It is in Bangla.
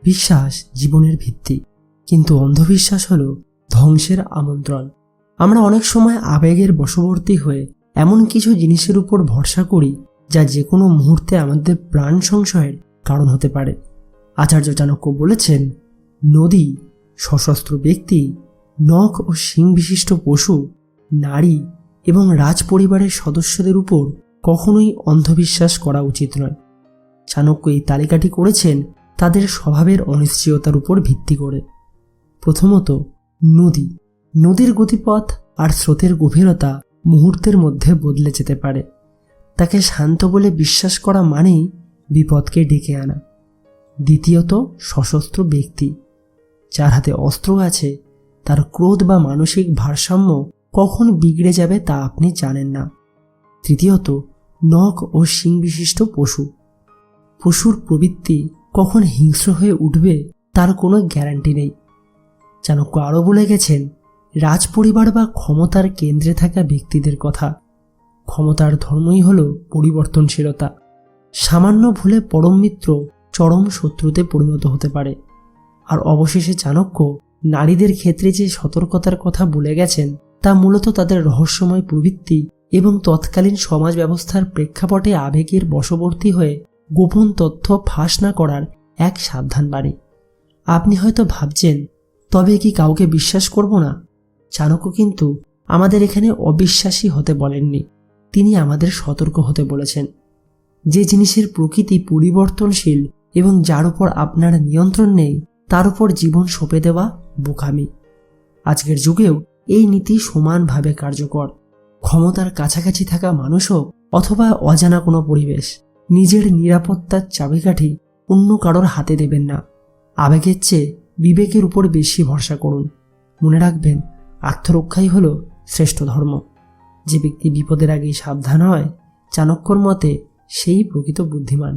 বিশ্বাস জীবনের ভিত্তি, কিন্তু অন্ধবিশ্বাস হলো ধ্বংসের আমন্ত্রণ। আমরা অনেক সময় আবেগের বশবর্তী হয়ে এমন কিছু জিনিসের উপর ভরসা করি যা যে কোনো মুহূর্তে আমাদের প্রাণ সংশয়ের কারণ হতে পারে। আচার্য চাণক্য বলেছেন, নদী, সশস্ত্র ব্যক্তি, নখ ও শিং বিশিষ্ট পশু, নারী এবং রাজ পরিবারের সদস্যদের উপর কখনোই অন্ধবিশ্বাস করা উচিত নয়। চাণক্য এই তালিকাটি করেছেন তাদের স্বভাবের অনিশ্চয়তার উপর ভিত্তি করে। প্রথমত, নদী। নদীর গতিপথ আর স্রোতের গভীরতা মুহূর্তের মধ্যে বদলে যেতে পারে। তাকে শান্ত বলে বিশ্বাস করা মানেই বিপদকে ডেকে আনা। দ্বিতীয়ত, সশস্ত্র ব্যক্তি। যার হাতে অস্ত্র আছে, তার ক্রোধ বা মানসিক ভারসাম্য কখন বিগড়ে যাবে তা আপনি জানেন না। তৃতীয়ত, নখ ও শিং বিশিষ্ট পশু। পশুর প্রবৃত্তি কখন হিংস্র হয়ে উঠবে তার কোনো গ্যারান্টি নেই। চাণক্য আরও বলে গেছেন, রাজপরিবার বা ক্ষমতার কেন্দ্রে থাকা ব্যক্তিদের কথা। ক্ষমতার ধর্মই হল পরিবর্তনশীলতা। সামান্য ভুলে পরম মিত্র চরম শত্রুতে পরিণত হতে পারে। আর অবশেষে চাণক্য নারীদের ক্ষেত্রে যে সতর্কতার কথা বলে গেছেন তা মূলত তাদের রহস্যময় প্রবৃত্তি এবং তৎকালীন সমাজ ব্যবস্থার প্রেক্ষাপটে আবেগের বশবর্তী হয়ে গোপন তথ্য ফাঁস না করার এক সাবধান বাণী। আপনি হয়তো ভাবছেন, তবে কি কাউকে বিশ্বাস করব না? চাণক্য কিন্তু আমাদের এখানে অবিশ্বাসী হতে বলেননি, তিনি আমাদের সতর্ক হতে বলেছেন। যে জিনিসের প্রকৃতি পরিবর্তনশীল এবং যার উপর আপনার নিয়ন্ত্রণ নেই তার উপর জীবন সঁপে দেওয়া বোকামি। আজকের যুগেও এই নীতি সমানভাবে কার্যকর। ক্ষমতার কাছাকাছি থাকা মানুষ হোক অথবা অজানা কোনো পরিবেশ, নিজের নিরাপত্তার চাবিকাঠি অন্য কারোর হাতে দেবেন না। আবেগের চেয়ে বিবেকের উপর বেশি ভরসা করুন। মনে রাখবেন, আত্মরক্ষাই হল শ্রেষ্ঠ ধর্ম। যে ব্যক্তি বিপদের আগেই সাবধান হয়, চাণক্যর মতে সেই প্রকৃত বুদ্ধিমান।